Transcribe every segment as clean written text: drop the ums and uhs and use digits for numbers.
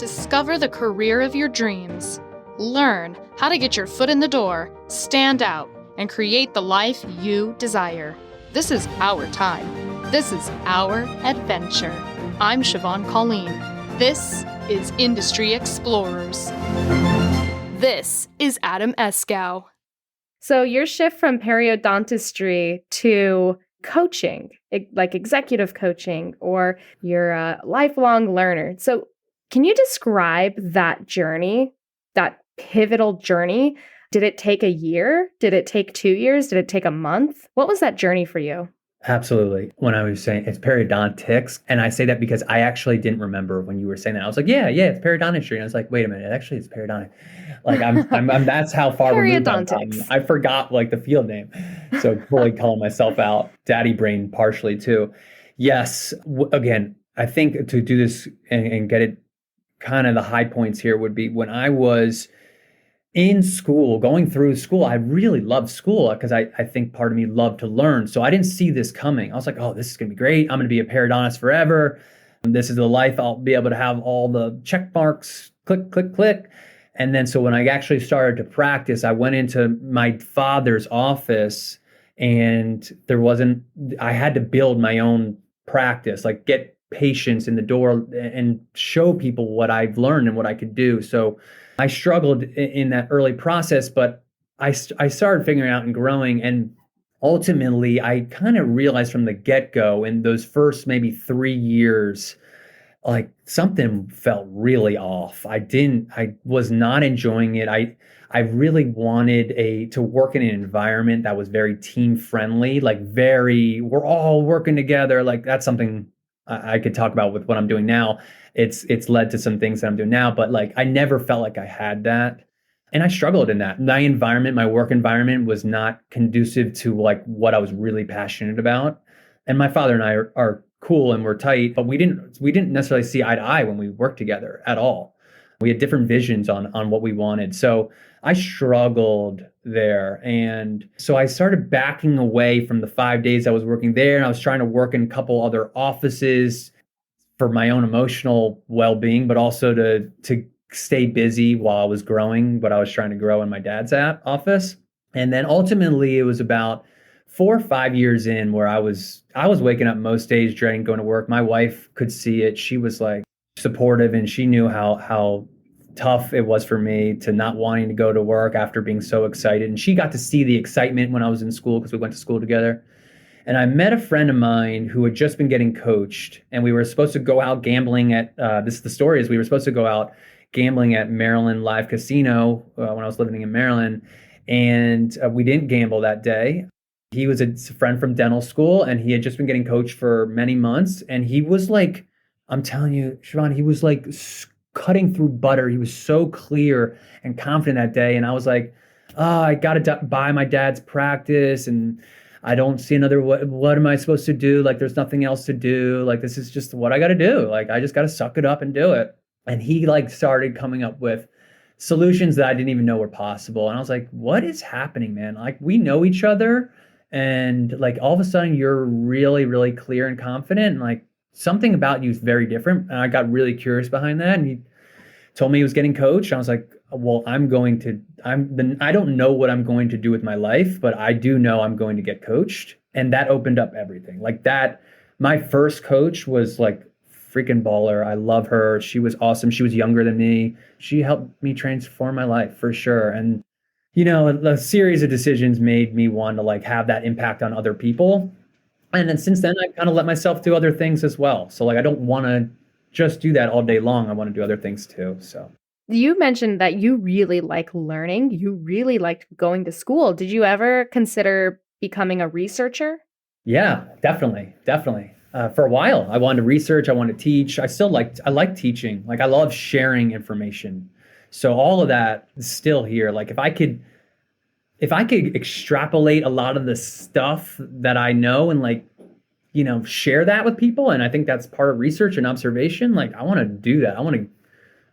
Discover the career of your dreams. Learn how to get your foot in the door, stand out, and create the life you desire. This is our time. This is our adventure. I'm Siobhan Colleen. This is Industry Explorers. This is Adam Eskow. So your shift from periodontistry to coaching, like executive coaching, or you're a lifelong learner. So can you describe that journey, that pivotal journey? Did it take a year? Did it take 2 years? Did it take a month? What was that journey for you? Absolutely. When I was saying it's periodontics, and I say that because I actually didn't remember when you were saying that. I was like, yeah, it's periodontistry. And I was like, wait a minute, actually it's periodontic. Like I'm that's how far removed I'm from. I forgot like the field name. So fully calling myself out, daddy brain partially too. Yes. Again, I think to do this and get it kind of the high points here would be when I was in school, going through school. I really loved school because I think part of me loved to learn. So I didn't see this coming. I was like, oh, this is going to be great. I'm going to be a periodontist forever. This is the life. I'll be able to have all the check marks, click, click, click. And then so when I actually started to practice, I went into my father's office and I had to build my own practice, like get patients in the door and show people what I've learned and what I could do. So I struggled in that early process, but I started figuring out and growing. And ultimately, I kind of realized from the get-go in those first maybe 3 years, like something felt really off. I was not enjoying it. I really wanted to work in an environment that was very team friendly, like we're all working together. Like that's something I could talk about with what I'm doing now. It's led to some things that I'm doing now, but like I never felt like I had that. And I struggled in that. My work environment was not conducive to like what I was really passionate about. And my father and I are cool and we're tight, but we didn't necessarily see eye to eye when we worked together at all. We had different visions on what we wanted. So I struggled there. And so I started backing away from the 5 days I was working there. And I was trying to work in a couple other offices for my own emotional well-being, but also to stay busy while I was growing what I was trying to grow in my dad's office. And then ultimately it was about 4 or 5 years in where I was waking up most days dreading going to work. My wife could see it. She was like supportive and she knew how tough it was for me to not wanting to go to work after being so excited. And she got to see the excitement when I was in school because we went to school together. And I met a friend of mine who had just been getting coached, and we were supposed to go out gambling at, we were supposed to go out gambling at Maryland Live Casino when I was living in Maryland. And we didn't gamble that day. He was a friend from dental school and he had just been getting coached for many months. And he was like, I'm telling you, Siobhan, he was like cutting through butter. He was so clear and confident that day. And I was like, oh, I got to buy my dad's practice and I don't see another, what am I supposed to do? Like, there's nothing else to do. Like, this is just what I got to do. Like, I just got to suck it up and do it. And he like started coming up with solutions that I didn't even know were possible. And I was like, what is happening, man? Like, we know each other. And like, all of a sudden you're really, really clear and confident. And like, something about you is very different. And I got really curious behind that. And he told me he was getting coached. I was like, well, I don't know what I'm going to do with my life, but I do know I'm going to get coached. And that opened up everything. Like that, my first coach was like freaking baller. I love her. She was awesome. She was younger than me. She helped me transform my life for sure. And, you know, a series of decisions made me want to like have that impact on other people. And then since then, I kind of let myself do other things as well. So like, I don't want to just do that all day long. I want to do other things too. So you mentioned that you really like learning. You really liked going to school. Did you ever consider becoming a researcher? Yeah, definitely. For a while, I wanted to research. I wanted to teach. I like teaching. Like I love sharing information. So all of that is still here. Like if I could extrapolate a lot of the stuff that I know and like, you know, share that with people. And I think that's part of research and observation. Like I want to do that.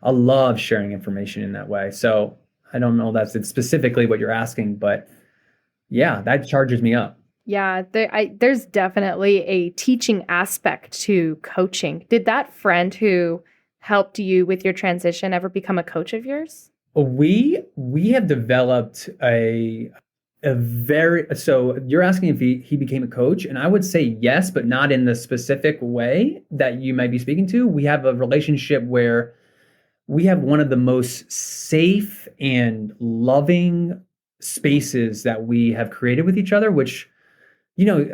I love sharing information in that way. So I don't know that's specifically what you're asking, but yeah, that charges me up. Yeah, there's definitely a teaching aspect to coaching. Did that friend who helped you with your transition ever become a coach of yours? We have developed a very, so you're asking if he became a coach, and I would say yes, but not in the specific way that you might be speaking to. We have a relationship where we have one of the most safe and loving spaces that we have created with each other, which,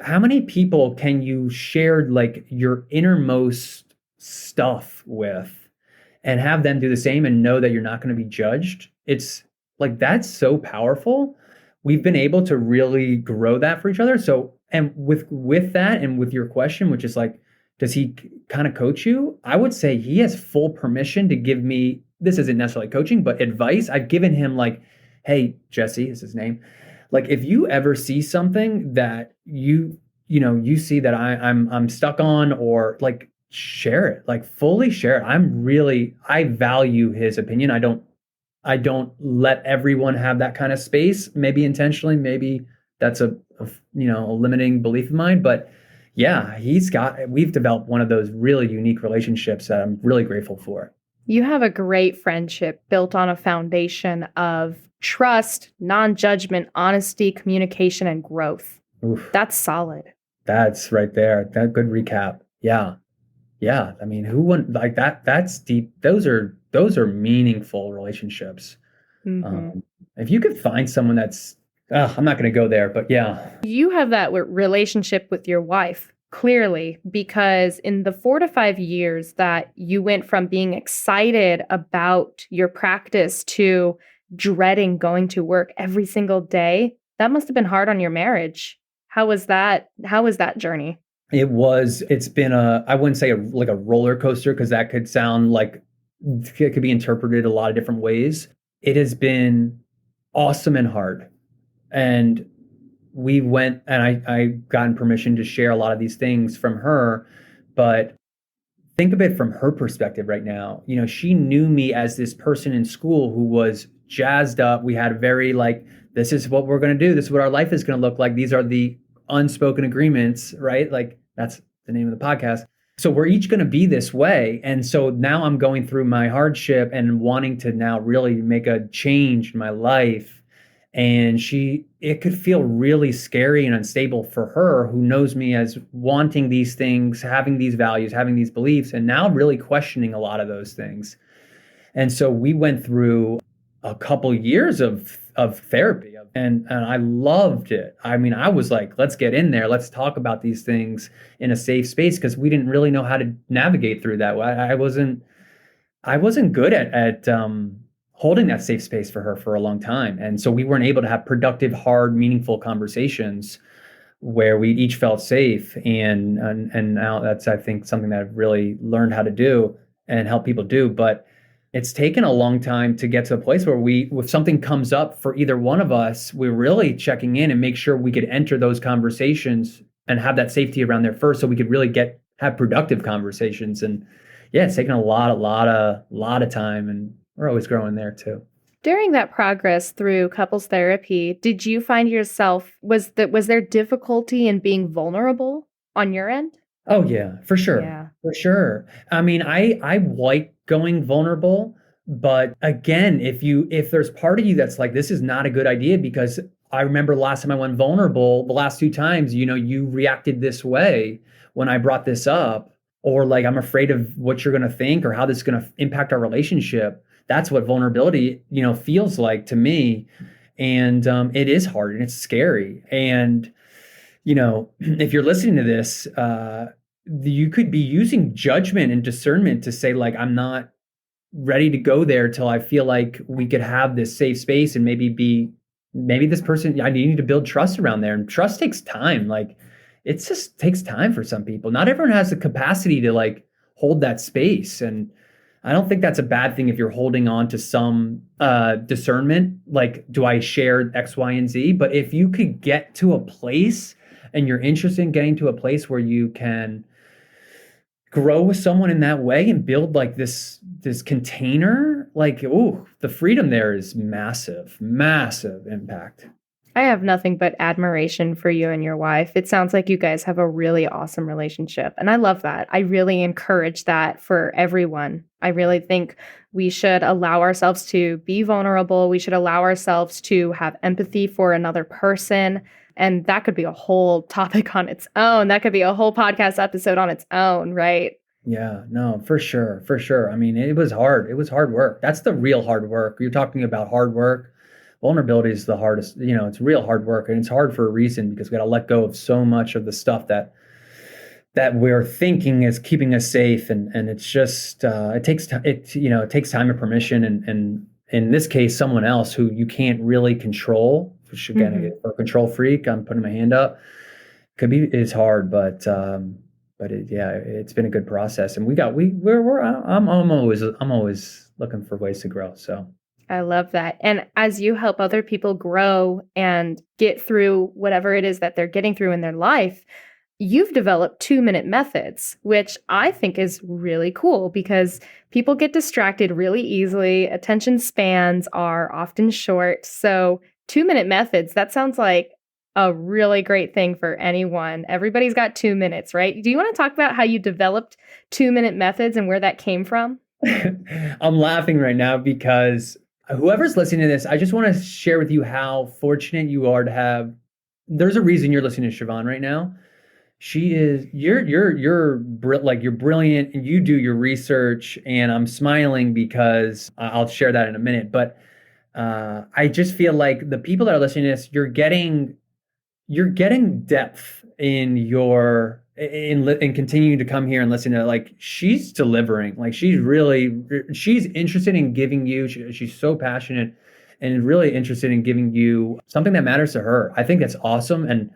how many people can you share like your innermost stuff with and have them do the same and know that you're not going to be judged? It's like, that's so powerful. We've been able to really grow that for each other. So, and with that, and with your question, which is like, does he kind of coach you? I would say he has full permission to give me, this isn't necessarily coaching, but advice. I've given him like, hey, Jesse is his name. Like, if you ever see something that you see that I'm stuck on, or like, share it, like fully share it. I value his opinion. I don't let everyone have that kind of space, maybe intentionally, maybe that's a limiting belief of mine, but yeah, we've developed one of those really unique relationships that I'm really grateful for. You have a great friendship built on a foundation of trust, non-judgment, honesty, communication, and growth. Oof. That's solid. That's right there. That good recap. Yeah. Yeah. I mean, who wouldn't like that? That's deep. Those are meaningful relationships. Mm-hmm. If you could find someone that's, I'm not going to go there, but yeah. You have that relationship with your wife, clearly, because in the 4 to 5 years that you went from being excited about your practice to dreading going to work every single day, that must have been hard on your marriage. How was that journey? It's been I wouldn't say like a roller coaster, because that could sound like it could be interpreted a lot of different ways. It has been awesome and hard. And we went, and I gotten permission to share a lot of these things from her, but think of it from her perspective right now. She knew me as this person in school who was jazzed up. We had a very like, this is what we're going to do. This is what our life is going to look like. These are the unspoken agreements, right? Like, that's the name of the podcast. So we're each going to be this way. And so now I'm going through my hardship and wanting to now really make a change in my life. And it could feel really scary and unstable for her, who knows me as wanting these things, having these values, having these beliefs, and now really questioning a lot of those things. And so we went through a couple years of therapy, and I loved it. I mean, I was like, let's get in there. Let's talk about these things in a safe space, because we didn't really know how to navigate through that. I wasn't good at holding that safe space for her for a long time. And so we weren't able to have productive, hard, meaningful conversations where we each felt safe. And now that's, I think, something that I've really learned how to do and help people do. But it's taken a long time to get to a place where if something comes up for either one of us, we're really checking in and make sure we could enter those conversations and have that safety around there first, so we could really have productive conversations. And yeah, it's taken a lot of time, and we're always growing there too. During that progress through couples therapy, did you find yourself, was there difficulty in being vulnerable on your end? Oh yeah, for sure. Yeah. For sure. I mean, I like going vulnerable, but again, if there's part of you that's like, this is not a good idea, because I remember last time I went vulnerable, the last 2 times, you reacted this way when I brought this up, or like, I'm afraid of what you're going to think or how this is going to impact our relationship. That's what vulnerability, feels like to me. And it is hard and it's scary. And, if you're listening to this, you could be using judgment and discernment to say, like, I'm not ready to go there till I feel like we could have this safe space, and maybe this person, I need to build trust around there. And trust takes time. Like, it just takes time for some people. Not everyone has the capacity to like hold that space. And I don't think that's a bad thing if you're holding on to some discernment, like, do I share X, Y, and Z? But if you could get to a place, and you're interested in getting to a place where you can grow with someone in that way and build like this container, like, the freedom there is massive impact. I have nothing but admiration for you and your wife. It sounds like you guys have a really awesome relationship. And I love that. I really encourage that for everyone. I really think we should allow ourselves to be vulnerable. We should allow ourselves to have empathy for another person. And that could be a whole topic on its own. That could be a whole podcast episode on its own, right? Yeah, no, for sure. For sure. I mean, it was hard. It was hard work. That's the real hard work. You're talking about hard work. Vulnerability is the hardest, it's real hard work, and it's hard for a reason because we got to let go of so much of the stuff that we're thinking is keeping us safe. And it's just, it takes time, it takes time and permission. And in this case, someone else who you can't really control, which again, for a control freak, I'm putting my hand up, it's hard, but it's been a good process. And I'm always looking for ways to grow. So. I love that. And as you help other people grow and get through whatever it is that they're getting through in their life, you've developed 2-minute methods, which I think is really cool because people get distracted really easily. Attention spans are often short. So 2-minute methods, that sounds like a really great thing for anyone. Everybody's got 2 minutes, right? Do you want to talk about how you developed 2-minute methods and where that came from? I'm laughing right now because whoever's listening to this, I just want to share with you how fortunate you are to have. There's a reason you're listening to Siobhan right now. You're brilliant and you do your research, and I'm smiling because I'll share that in a minute. But I just feel like the people that are listening to this, you're getting depth in continuing to come here and listen to, like, she's delivering, like she's interested in giving you, she's so passionate and really interested in giving you something that matters to her. I think that's awesome. And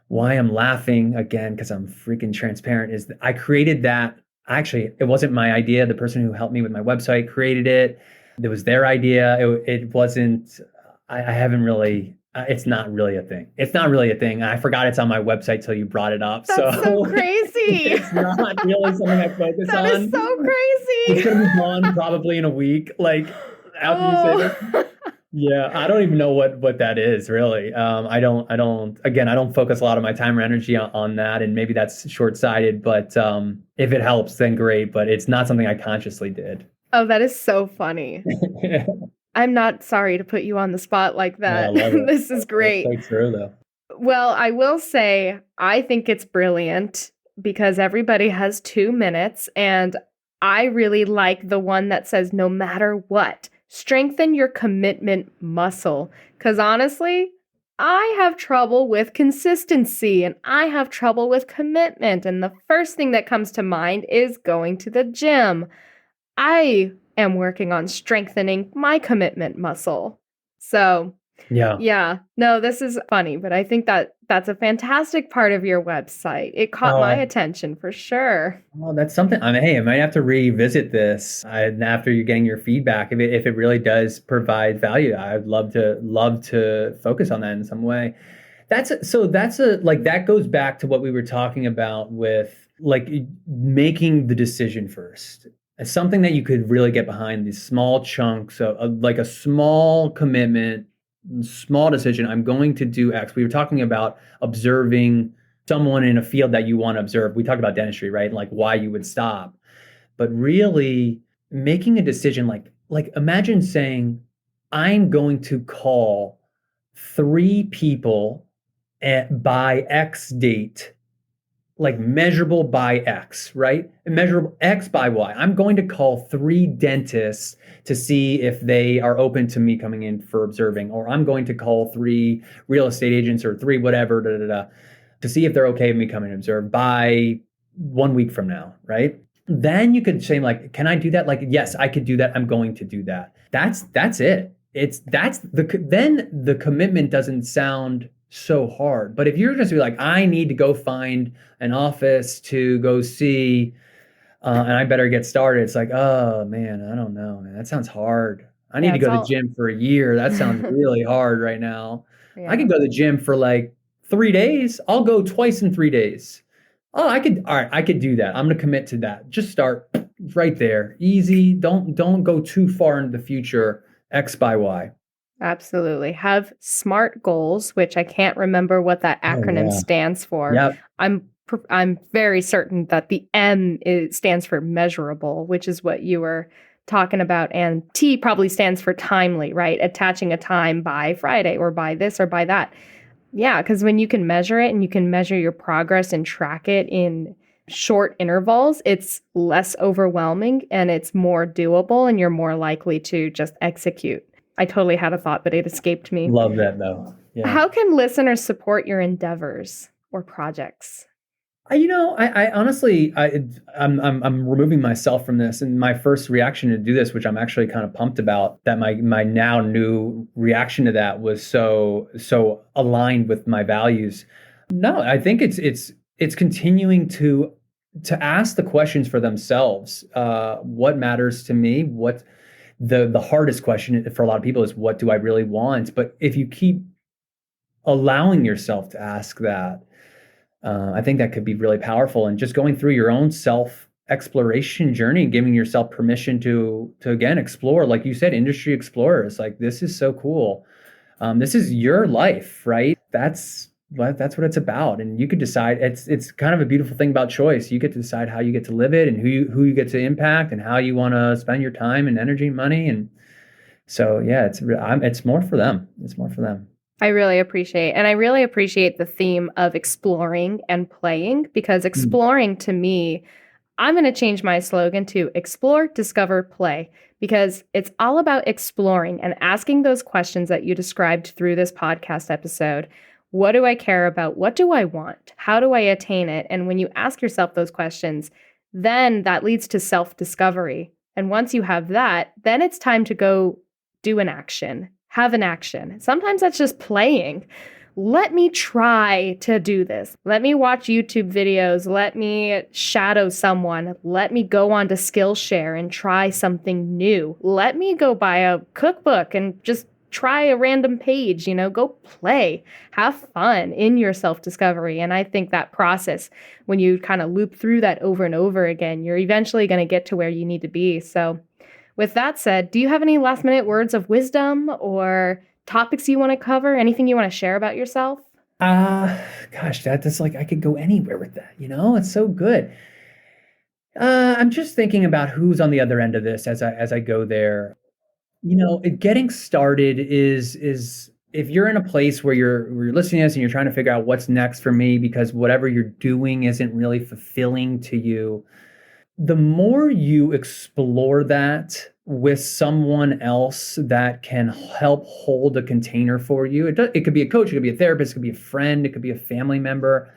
why I'm laughing again, because I'm freaking transparent, is that I created that. Actually, it wasn't my idea. The person who helped me with my website created it. It was their idea. It wasn't, I haven't really, it's not really a thing. It's not really a thing. I forgot it's on my website till you brought it up. That's so crazy. It's not really something I focus on. That is so crazy. It's going to be gone probably in a week. Like, after you say that. Yeah, I don't even know what that is really. I don't focus a lot of my time or energy on that, and maybe that's short-sighted, but if it helps, then great, but it's not something I consciously did. Oh, that is so funny. I'm not sorry to put you on the spot like that. No, I love it. This is great. It's so true, though. Well, I will say I think it's brilliant because everybody has 2 minutes, and I really like the one that says no matter what, strengthen your commitment muscle. Because honestly, I have trouble with consistency and I have trouble with commitment. And the first thing that comes to mind is going to the gym. I am working on strengthening my commitment muscle. So yeah. No, this is funny, but I think that's a fantastic part of your website. It caught my attention for sure. Well, that's something. I mean, hey, I might have to revisit this after you're getting your feedback. If it really does provide value, I'd love to focus on that in some way. That goes back to what we were talking about with, like, making the decision first. It's something that you could really get behind, these small chunks of like a small commitment, small decision. I'm going to do X. We were talking about observing someone in a field that you want to observe. We talked about dentistry, right? Like why you would stop. But really making a decision, like imagine saying, I'm going to call 3 people by X date, like measurable by X, right? Measurable X by Y. I'm going to call 3 dentists to see if they are open to me coming in for observing, or I'm going to call 3 real estate agents or 3 whatever, to see if they're okay with me coming and observe by 1 week from now, right? Then you could say, like, can I do that? Like, yes, I could do that. I'm going to do that. That's it. Then the commitment doesn't sound so hard. But if you're just like, I need to go find an office to go see, and I better get started. It's like, oh man, I don't know, man. That sounds hard. I need to go to the gym for a year. That sounds really hard right now. Yeah. I could go to the gym for like 3 days. I'll go twice in 3 days. Oh, I could do that. I'm going to commit to that. Just start right there. Easy. Don't go too far into the future. X by Y. Absolutely. Have SMART goals, which I can't remember what that Oh, acronym yeah. stands for. Yep. I'm very certain that the stands for measurable, which is what you were talking about, and T probably stands for timely, right? Attaching a time by Friday or by this or by that. Yeah, because when you can measure it and you can measure your progress and track it in short intervals, it's less overwhelming and it's more doable and you're more likely to just execute. I totally had a thought, but it escaped me. Love that though. Yeah. How can listeners support your endeavors or projects? I honestly, I'm removing myself from this, and my first reaction to do this, which I'm actually kind of pumped about, that my now new reaction to that was so aligned with my values. No, I think it's continuing to ask the questions for themselves. What matters to me? What the hardest question for a lot of people is, what do I really want? But if you keep allowing yourself to ask that, I think that could be really powerful, and just going through your own self exploration journey and giving yourself permission to again explore, like you said, industry explorers. Like, this is so cool. This is your life, right? That's what it's about, and you could decide. It's kind of a beautiful thing about choice. You get to decide how you get to live it, and who you get to impact, and how you want to spend your time and energy and money. And so, yeah, it's more for them. It's more for them. I really appreciate the theme of exploring and playing, because exploring to me, I'm going to change my slogan to explore, discover, play, because it's all about exploring and asking those questions that you described through this podcast episode. What do I care about? What do I want? How do I attain it? And when you ask yourself those questions, then that leads to self-discovery. And once you have that, then it's time to go do an action. Have an action. Sometimes that's just playing. Let me try to do this. Let me watch YouTube videos. Let me shadow someone. Let me go on to Skillshare and try something new. Let me go buy a cookbook and just try a random page, go play. Have fun in your self-discovery. And I think that process, when you kind of loop through that over and over again, you're eventually going to get to where you need to be. So with that said, do you have any last minute words of wisdom or topics you want to cover? Anything you want to share about yourself? Gosh, that's like, I could go anywhere with that. It's so good. I'm just thinking about who's on the other end of this as I go there. Getting started is if you're in a place where you're listening to this and you're trying to figure out what's next for me, because whatever you're doing isn't really fulfilling to you, the more you explore that with someone else that can help hold a container for you, it could be a coach, it could be a therapist, it could be a friend, it could be a family member.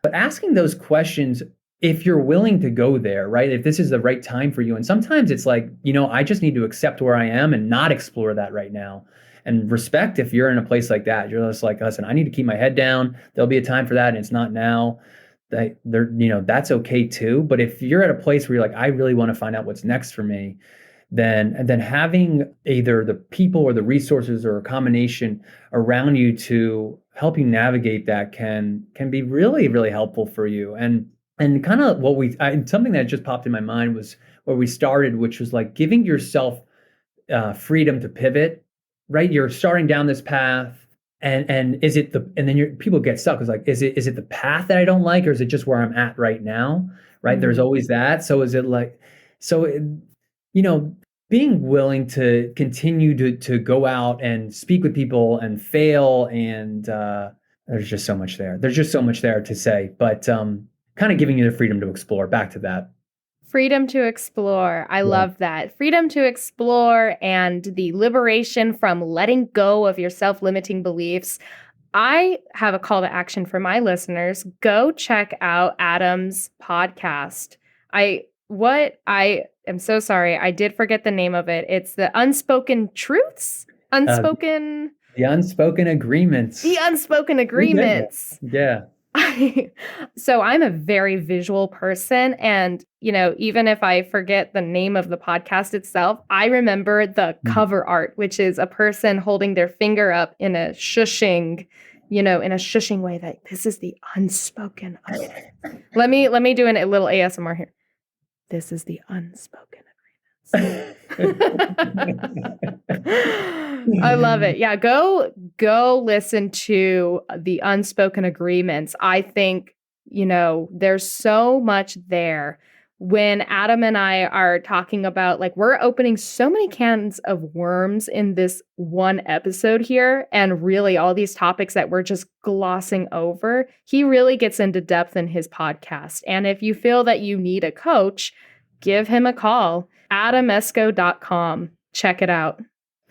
But asking those questions, if you're willing to go there, right? If this is the right time for you. And sometimes it's like, I just need to accept where I am and not explore that right now. And respect if you're in a place like that. You're just like, listen, I need to keep my head down. There'll be a time for that, and it's not now. That's okay too. But if you're at a place where you're like, I really want to find out what's next for me, then having either the people or the resources or a combination around you to help you navigate that can be really, really helpful for you. And kind of something that just popped in my mind was where we started, which was like giving yourself freedom to pivot, right? You're starting down this path. And is it people get stuck. It's like, is it the path that I don't like, or is it just where I'm at right now? Right. Mm-hmm. There's always that. So is it like, being willing to continue to go out and speak with people and fail. And there's just so much there. There's just so much there to say, but kind of giving you the freedom to explore. Back to that. Freedom to explore. I love that. Freedom to explore and the liberation from letting go of your self-limiting beliefs. I have a call to action for my listeners. Go check out Adam's podcast. I am so sorry. I did forget the name of it. It's the Unspoken Truths? The Unspoken Agreements. The Unspoken Agreements. Yeah. So I'm a very visual person, and even if I forget the name of the podcast itself, I remember the cover art, which is a person holding their finger up in a shushing way, that this is the unspoken. Let me do a little ASMR here. This is the unspoken agreements. I love it. Yeah, go listen to the Unspoken Agreements. I think, there's so much there. When Adam and I are talking about, like, we're opening so many cans of worms in this one episode here, and really all these topics that we're just glossing over, he really gets into depth in his podcast. And if you feel that you need a coach, give him a call. AdamEskow.com. Check it out.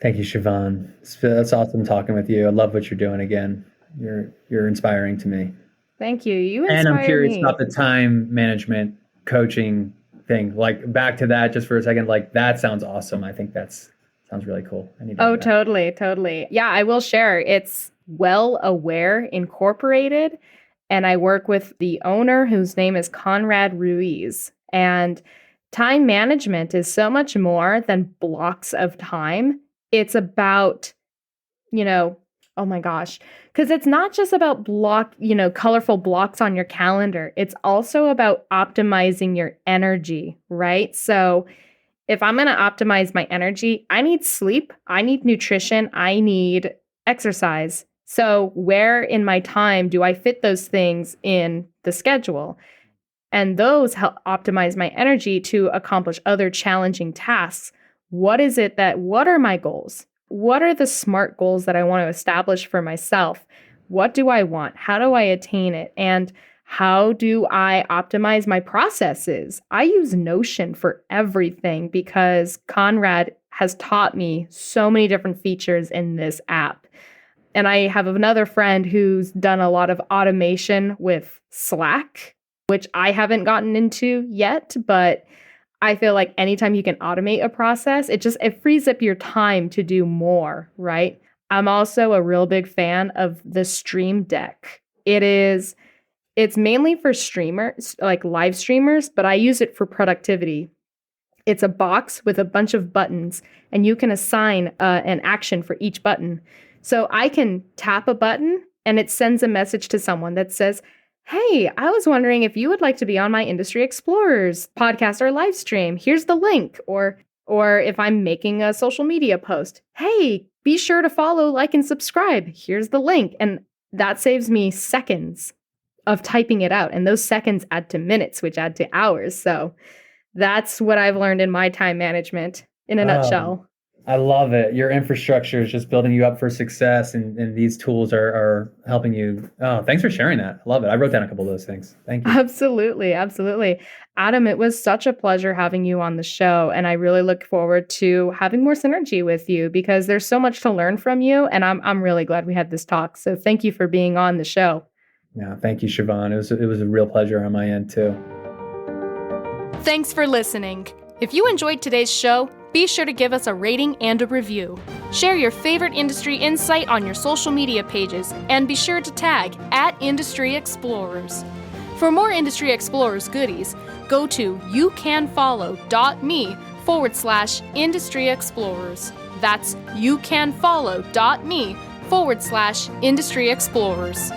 Thank you, Siobhan. It's awesome talking with you. I love what you're doing again. You're inspiring to me. Thank you. You inspire me. And I'm curious about the time management coaching thing. Like, back to that just for a second. Like, that sounds awesome. I think sounds really cool. I need to do that. Totally. Yeah, I will share. It's Well Aware Incorporated. And I work with the owner, whose name is Conrad Ruiz. And time management is so much more than blocks of time. It's about, oh my gosh, because it's not just about colorful blocks on your calendar. It's also about optimizing your energy, right? So if I'm going to optimize my energy, I need sleep, I need nutrition, I need exercise. So where in my time do I fit those things in the schedule? And those help optimize my energy to accomplish other challenging tasks. What are my goals? What are the SMART goals that I want to establish for myself? What do I want? How do I attain it? And how do I optimize my processes? I use Notion for everything because Conrad has taught me so many different features in this app. And I have another friend who's done a lot of automation with Slack, which I haven't gotten into yet, but I feel like anytime you can automate a process, it frees up your time to do more, right? I'm also a real big fan of the Stream Deck. It's mainly for streamers, like live streamers, but I use it for productivity. It's a box with a bunch of buttons, and you can assign an action for each button. So I can tap a button, and it sends a message to someone that says, "Hey, I was wondering if you would like to be on my Industry Explorers podcast or live stream. Here's the link." Or if I'm making a social media post, "Hey, be sure to follow, like, and subscribe. Here's the link." And that saves me seconds of typing it out. And those seconds add to minutes, which add to hours. So that's what I've learned in my time management in a nutshell. I love it. Your infrastructure is just building you up for success, and these tools are helping you. Oh, thanks for sharing that. I love it. I wrote down a couple of those things. Thank you. Absolutely. Adam, it was such a pleasure having you on the show, and I really look forward to having more synergy with you because there's so much to learn from you, and I'm really glad we had this talk. So thank you for being on the show. Yeah, thank you, Siobhan. It was a real pleasure on my end too. Thanks for listening. If you enjoyed today's show, be sure to give us a rating and a review. Share your favorite industry insight on your social media pages, and be sure to tag @Industry Explorers. For more Industry Explorers goodies, go to youcanfollow.me/Industry Explorers. That's youcanfollow.me/Industry Explorers.